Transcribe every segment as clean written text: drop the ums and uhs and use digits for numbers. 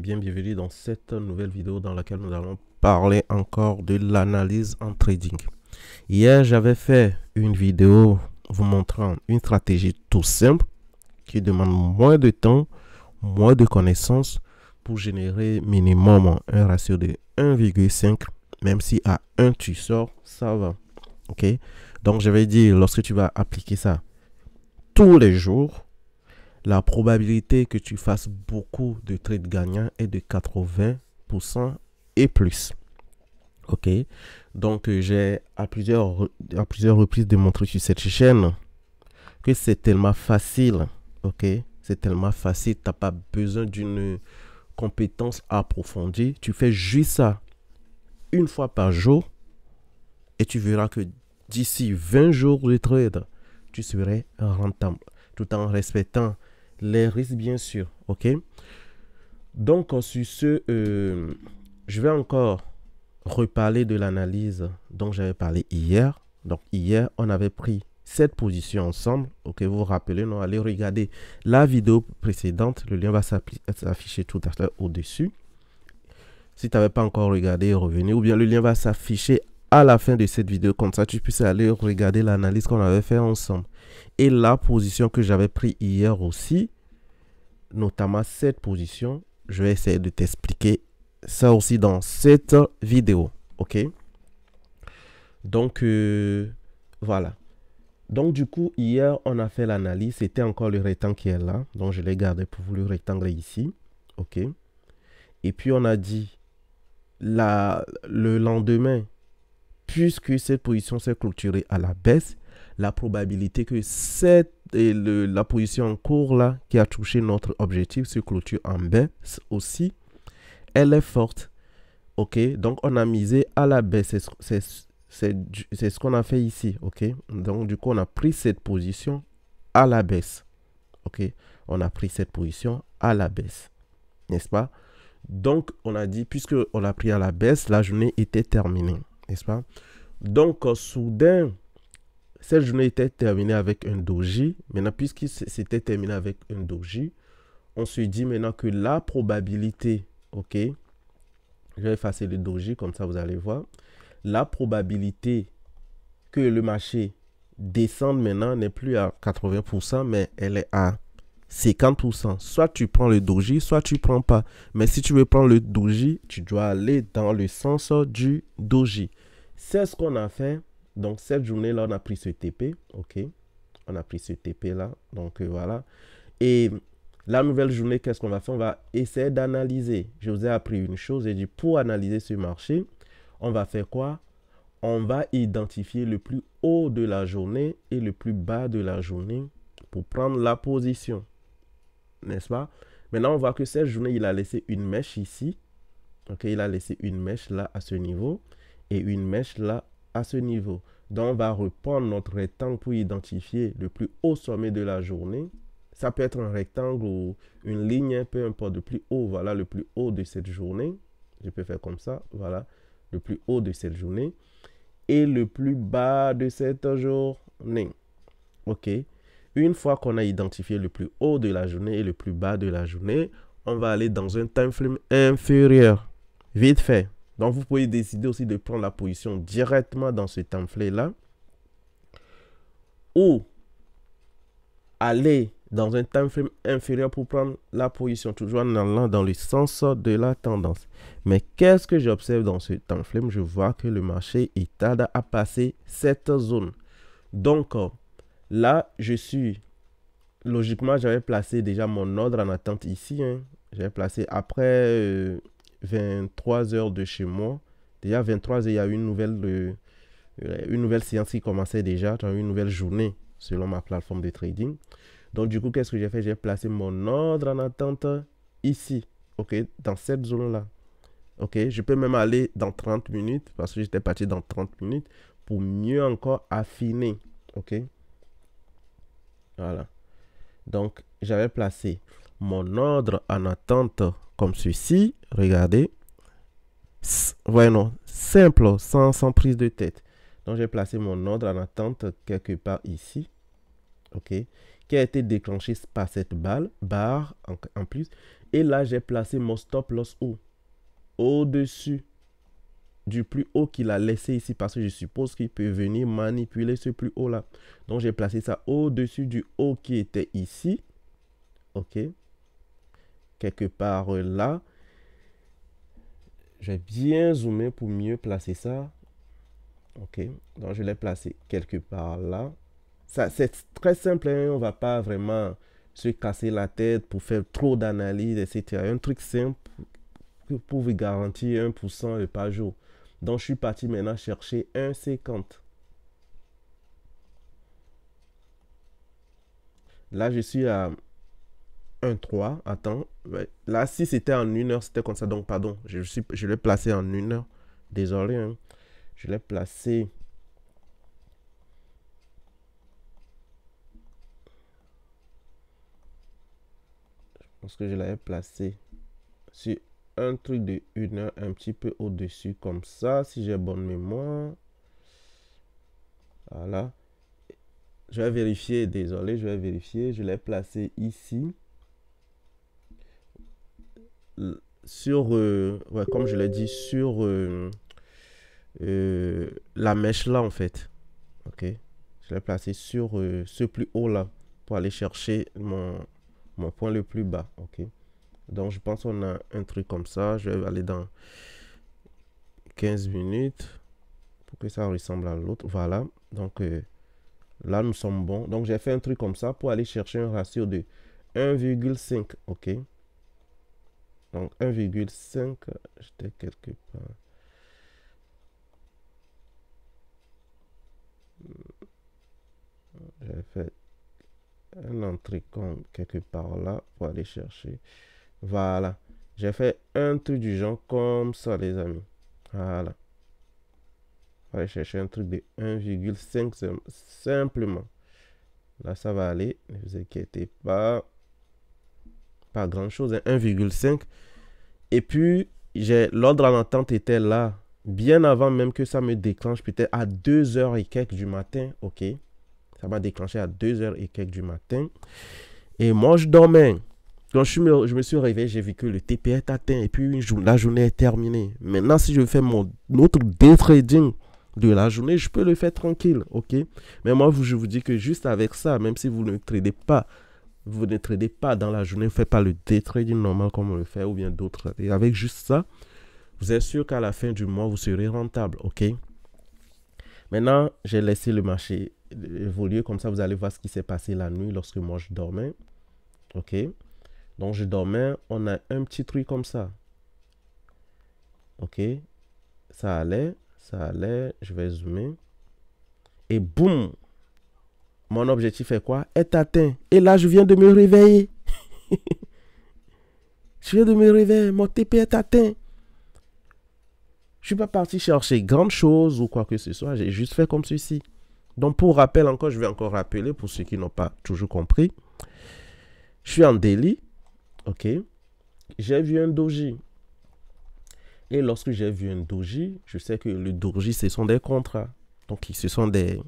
bienvenue dans cette nouvelle vidéo dans laquelle nous allons parler encore de l'analyse en trading. Hier, j'avais fait une vidéo vous montrant une stratégie tout simple qui demande moins de temps, moins de connaissances pour générer minimum un ratio de 1,5, même si à 1 tu sors, ça va. Ok? Donc, je vais dire, lorsque tu vas appliquer ça tous les jours, la probabilité que tu fasses beaucoup de trades gagnants est de 80% et plus. Ok, donc j'ai à plusieurs reprises démontré sur cette chaîne que c'est tellement facile. Ok, c'est tellement facile, tu n'as pas besoin d'une compétence approfondie. Tu fais juste ça une fois par jour et tu verras que d'ici 20 jours de trade, tu serais rentable tout en respectant les risques, bien sûr. Ok, donc sur ce, je vais encore reparler de l'analyse dont j'avais parlé hier. Donc hier, on avait pris cette position ensemble. Ok, vous vous rappelez, non? Allez regarder la vidéo précédente. Le lien va s'afficher tout à fait au-dessus. Si tu n'avais pas encore regardé, revenez. Ou bien le lien va s'afficher à la fin de cette vidéo. Comme ça, tu puisses aller regarder l'analyse qu'on avait fait ensemble. Et la position que j'avais prise hier aussi, notamment cette position, je vais essayer de t'expliquer ça aussi dans cette vidéo. Ok, donc voilà. Donc du coup, hier on a fait l'analyse. C'était encore le rectangle qui est là, donc je l'ai gardé pour vous. Le rectangle ici. Ok, et puis on a dit le lendemain, puisque cette position s'est clôturée à la baisse, la probabilité que la position en cours là qui a touché notre objectif se clôture en baisse aussi, elle est forte. Ok, donc on a misé à la baisse. C'est ce qu'on a fait ici. Ok, donc du coup on a pris cette position à la baisse. Ok, on a pris cette position à la baisse, n'est-ce pas? Donc on a dit, puisque on l'a pris à la baisse, la journée était terminée, n'est-ce pas? Donc soudain, cette journée était terminée avec un doji. Maintenant, puisqu'il s'était terminé avec un doji, on se dit maintenant que la probabilité, ok, je vais effacer le doji, comme ça vous allez voir. La probabilité que le marché descende maintenant n'est plus à 80%, mais elle est à 50%. Soit tu prends le doji, soit tu ne prends pas. Mais si tu veux prendre le doji, tu dois aller dans le sens du doji. C'est ce qu'on a fait. Donc, cette journée-là, on a pris ce TP. OK. On a pris ce TP-là. Donc, voilà. Et la nouvelle journée, qu'est-ce qu'on va faire? On va essayer d'analyser. Je vous ai appris une chose. J'ai dit, pour analyser ce marché, on va faire quoi? On va identifier le plus haut de la journée et le plus bas de la journée pour prendre la position. N'est-ce pas? Maintenant, on voit que cette journée, il a laissé une mèche ici. OK, il a laissé une mèche là à ce niveau et une mèche là à ce niveau. Donc, on va reprendre notre rectangle pour identifier le plus haut sommet de la journée. Ça peut être un rectangle ou une ligne, peu importe, le plus haut. Voilà le plus haut de cette journée. Je peux faire comme ça. Voilà le plus haut de cette journée et le plus bas de cette journée. OK. Une fois qu'on a identifié le plus haut de la journée et le plus bas de la journée, on va aller dans un time frame inférieur. Vite fait. Donc, vous pouvez décider aussi de prendre la position directement dans ce time frame-là. Ou aller dans un time frame inférieur pour prendre la position toujours en allant dans le sens de la tendance. Mais qu'est-ce que j'observe dans ce time frame? Je vois que le marché il tarde à passer cette zone. Donc, là, logiquement, j'avais placé déjà mon ordre en attente ici. J'avais placé après 23 heures de chez moi. Déjà 23 heures, il y a une nouvelle séance qui commençait déjà. Une nouvelle journée selon ma plateforme de trading. Donc, du coup, qu'est-ce que j'ai fait? J'ai placé mon ordre en attente ici. OK, dans cette zone-là. OK, je peux même aller dans 30 minutes parce que j'étais parti dans 30 minutes pour mieux encore affiner. OK, voilà. Donc, j'avais placé mon ordre en attente comme ceci. Regardez. Ouais, non. Simple, sans prise de tête. Donc, j'ai placé mon ordre en attente quelque part ici. OK. Qui a été déclenché par cette barre en plus. Et là, j'ai placé mon stop loss où? Au-dessus du plus haut qu'il a laissé ici, parce que je suppose qu'il peut venir manipuler ce plus haut là. Donc, j'ai placé ça au-dessus du haut qui était ici. OK. Quelque part là. Je vais bien zoomer pour mieux placer ça. OK. Donc, je l'ai placé quelque part là. Ça, c'est très simple. Hein? On ne va pas vraiment se casser la tête pour faire trop d'analyse, etc. Un truc simple pour vous garantir 1% par jour. Donc, je suis parti maintenant chercher 1,50. Là, je suis à 1,3. Attends. Ouais. Là, si c'était en 1 heure, c'était comme ça. Donc, pardon. Je l'ai placé en 1 heure. Désolé. Hein. Je l'ai placé. Je pense que je l'avais placé sur un truc de 1 heure, un petit peu au-dessus, comme ça, si j'ai bonne mémoire. Voilà. Je vais vérifier, désolé, je vais vérifier. Je l'ai placé ici. Sur, ouais, comme je l'ai dit, sur la mèche là, en fait. OK. Je l'ai placé sur ce plus haut là, pour aller chercher mon point le plus bas. OK. Donc, je pense qu'on a un truc comme ça. Je vais aller dans 15 minutes pour que ça ressemble à l'autre. Voilà. Donc, là, nous sommes bons. Donc, j'ai fait un truc comme ça pour aller chercher un ratio de 1,5. OK. Donc, 1,5. J'étais quelque part. J'ai fait un entrée comme quelque part là pour aller chercher. Voilà. J'ai fait un truc du genre comme ça, les amis. Voilà. On va aller chercher un truc de 1,5 simplement. Là, ça va aller. Ne vous inquiétez pas. Pas grand chose. Hein, 1,5. Et puis, l'ordre en attente était là. Bien avant même que ça me déclenche. Peut-être à 2h et quelques du matin. OK. Ça m'a déclenché à 2h et quelques du matin. Et moi, je dormais. Quand je me suis réveillé, j'ai vu que le TP est atteint. Et puis, la journée est terminée. Maintenant, si je fais mon autre day trading de la journée, je peux le faire tranquille. OK. Mais moi, je vous dis que juste avec ça, même si vous ne tradez pas, dans la journée, vous ne faites pas le day trading normal comme on le fait ou bien d'autres. Et avec juste ça, vous êtes sûr qu'à la fin du mois, vous serez rentable. OK. Maintenant, j'ai laissé le marché évoluer. Comme ça, vous allez voir ce qui s'est passé la nuit lorsque moi, je dormais. OK. Donc, je dormais. On a un petit truc comme ça. OK. Ça allait. Je vais zoomer. Et boum. Mon objectif est quoi? Est atteint. Et là, je viens de me réveiller. Je viens de me réveiller. Mon TP est atteint. Je ne suis pas parti chercher grande chose ou quoi que ce soit. J'ai juste fait comme ceci. Donc, pour rappel encore, je vais encore rappeler pour ceux qui n'ont pas toujours compris. Je suis en daily. OK. J'ai vu un doji. Et lorsque j'ai vu un doji, je sais que le doji, ce sont des contrats. Donc, ce sont des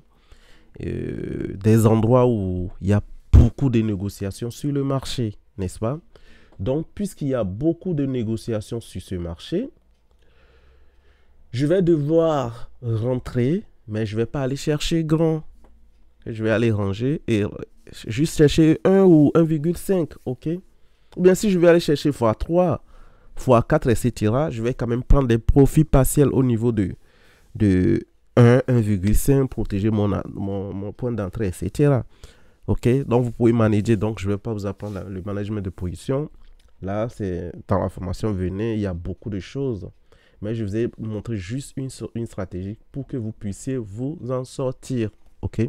endroits où il y a beaucoup de négociations sur le marché, n'est-ce pas? Donc, puisqu'il y a beaucoup de négociations sur ce marché, je vais devoir rentrer, mais je ne vais pas aller chercher grand. Je vais aller ranger et juste chercher 1 ou 1,5, OK? Ou bien si je vais aller chercher x3, x4, etc., je vais quand même prendre des profits partiels au niveau de 1, 1,5, protéger mon point d'entrée, etc. OK? Donc, vous pouvez manager. Donc, je ne vais pas vous apprendre le management de position. Là, c'est dans la formation, venez, il y a beaucoup de choses. Mais je vous ai montré juste une stratégie pour que vous puissiez vous en sortir. OK?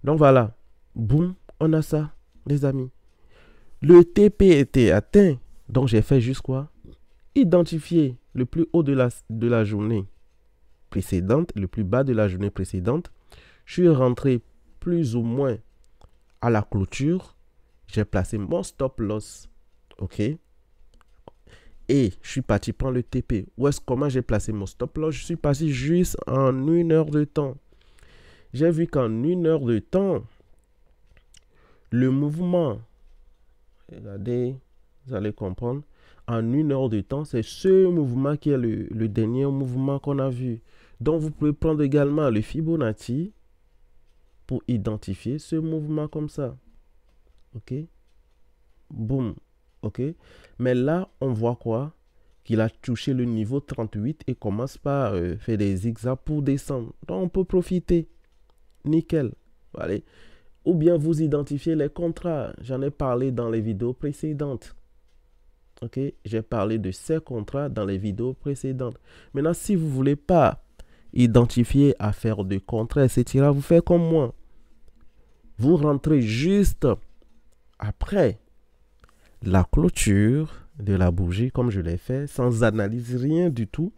Donc, voilà. Boum, on a ça, les amis. Le TP était atteint. Donc, j'ai fait juste quoi? Identifier le plus haut de la journée précédente, le plus bas de la journée précédente. Je suis rentré plus ou moins à la clôture. J'ai placé mon stop loss. OK? Et je suis parti prendre le TP. Comment j'ai placé mon stop loss? Je suis passé juste en 1 heure de temps. J'ai vu qu'en 1 heure de temps, le mouvement, regardez, Vous allez comprendre. En 1 heure de temps, c'est ce mouvement qui est le dernier mouvement qu'on a vu. Donc, vous pouvez prendre également le Fibonacci pour identifier ce mouvement comme ça. OK? Boum. OK? Mais là, on voit quoi? Qu'il a touché le niveau 38 et commence par faire des zigzags pour descendre. Donc, on peut profiter. Nickel. Allez. Ou bien vous identifiez les contrats. J'en ai parlé dans les vidéos précédentes. OK? J'ai parlé de ces contrats dans les vidéos précédentes. Maintenant, si vous ne voulez pas identifier à faire de contrats, etc., vous faites comme moi. Vous rentrez juste après la clôture de la bougie, comme je l'ai fait, sans analyse, rien du tout.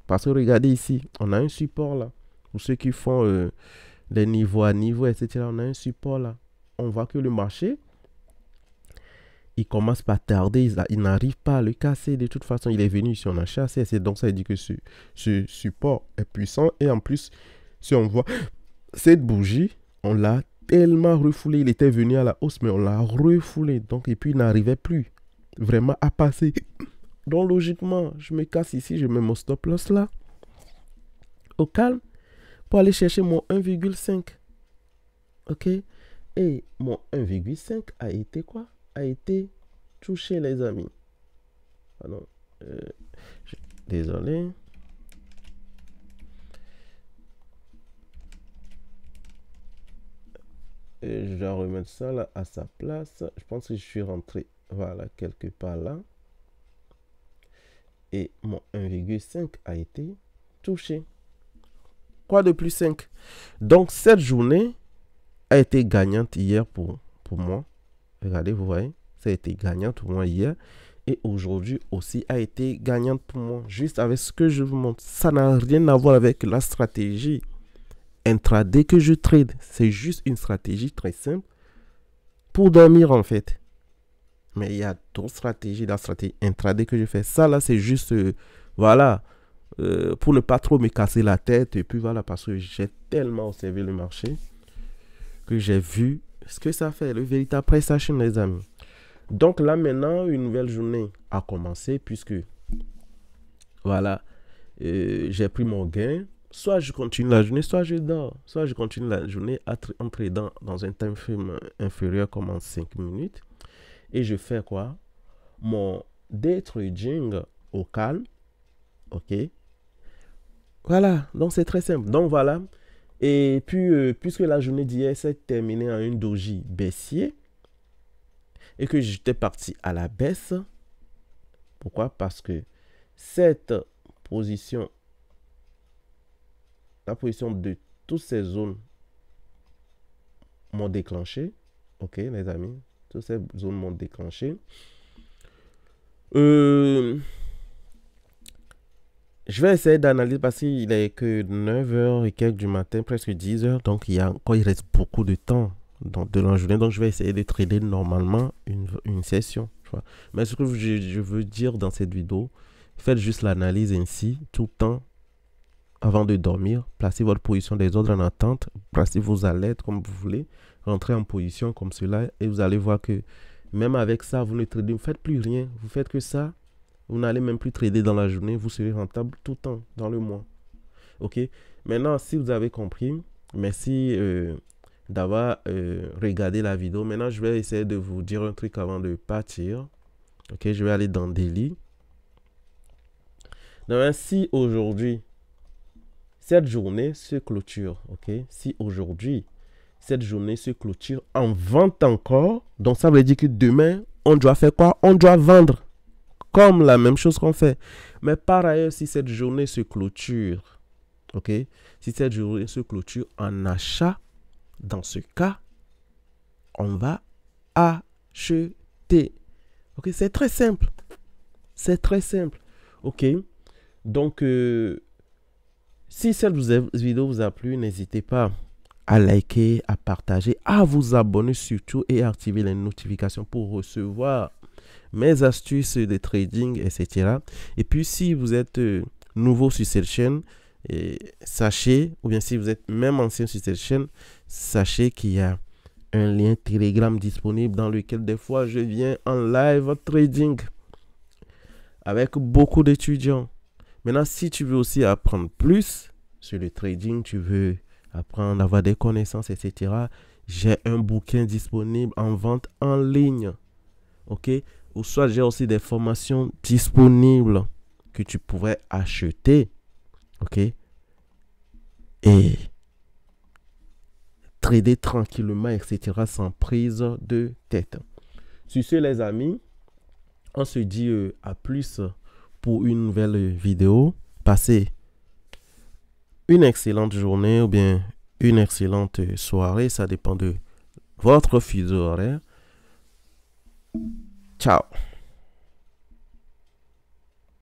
Parce que regardez ici, on a un support là. Pour ceux qui font des niveaux à niveau, etc., on a un support là. On voit que le marché, il commence par tarder, il n'arrive pas à le casser. De toute façon, il est venu ici, on a chassé. Donc, ça veut dire que ce support est puissant. Et en plus, si on voit cette bougie, on l'a tellement refoulé. Il était venu à la hausse, mais on l'a refoulé. Donc, et puis, il n'arrivait plus vraiment à passer. Donc, logiquement, je me casse ici, je mets mon stop loss là, au calme, pour aller chercher mon 1,5. OK? Et mon 1,5 a été quoi? A été touché, les amis. Pardon. Désolé. Et je dois remettre ça là à sa place. Je pense que je suis rentré, voilà, quelque part là. Et mon 1,5 a été touché. Quoi de plus 5? Donc, cette journée a été gagnante hier pour moi. Regardez, vous voyez, ça a été gagnant pour moi hier. Et aujourd'hui aussi a été gagnante pour moi. Juste avec ce que je vous montre. Ça n'a rien à voir avec la stratégie intraday que je trade. C'est juste une stratégie très simple pour dormir en fait. Mais il y a d'autres stratégies, la stratégie intraday que je fais. Ça là, c'est juste, voilà, pour ne pas trop me casser la tête. Et puis voilà, parce que j'ai tellement observé le marché que j'ai vu ce que ça fait, le véritable price action, les amis. Donc là, maintenant, une nouvelle journée a commencé puisque, voilà, j'ai pris mon gain. Soit je continue la journée, soit je dors. Soit je continue la journée en tradant dans un time frame inférieur comme en 5 minutes. Et je fais quoi? Mon day trading au calme. OK? Voilà, donc c'est très simple. Donc voilà. Et puis, puisque la journée d'hier s'est terminée en une doji baissier et que j'étais parti à la baisse, pourquoi? Parce que cette position, la position de toutes ces zones m'ont déclenché. OK, les amis, toutes ces zones m'ont déclenché. Je vais essayer d'analyser parce qu'il est que 9h et quelques du matin, presque 10h. Donc, il reste beaucoup de temps de la journée. Donc, je vais essayer de trader normalement une session. Tu vois. Mais ce que je veux dire dans cette vidéo, faites juste l'analyse ainsi, tout le temps, avant de dormir. Placez votre position des ordres en attente. Placez vos alertes comme vous voulez. Rentrez en position comme cela. Et vous allez voir que même avec ça, vous ne tradez, vous ne faites plus rien. Vous faites que ça. Vous n'allez même plus trader dans la journée. Vous serez rentable tout le temps dans le mois. OK? Maintenant, si vous avez compris, merci d'avoir regardé la vidéo. Maintenant, je vais essayer de vous dire un truc avant de partir. OK? Je vais aller dans Daily. Donc, si aujourd'hui, cette journée se clôture. OK? Si aujourd'hui, cette journée se clôture en vente encore. Donc, ça veut dire que demain, on doit faire quoi? On doit vendre. Comme la même chose qu'on fait. Mais par ailleurs, si cette journée se clôture, OK? Si cette journée se clôture en achat, dans ce cas, on va acheter. OK? C'est très simple. C'est très simple. OK? Donc, si cette vidéo vous a plu, n'hésitez pas à liker, à partager, à vous abonner surtout et à activer les notifications pour recevoir mes astuces de trading, etc. Et puis, si vous êtes nouveau sur cette chaîne, sachez, ou bien si vous êtes même ancien sur cette chaîne, sachez qu'il y a un lien Telegram disponible dans lequel des fois je viens en live trading avec beaucoup d'étudiants. Maintenant, si tu veux aussi apprendre plus sur le trading, tu veux apprendre à avoir des connaissances, etc., j'ai un bouquin disponible en vente en ligne. OK? Ou soit j'ai aussi des formations disponibles que tu pourrais acheter. OK? Et trader tranquillement, etc., sans prise de tête. Sur ce, les amis, on se dit à plus pour une nouvelle vidéo. Passez une excellente journée ou bien une excellente soirée. Ça dépend de votre fuseau horaire. Ciao.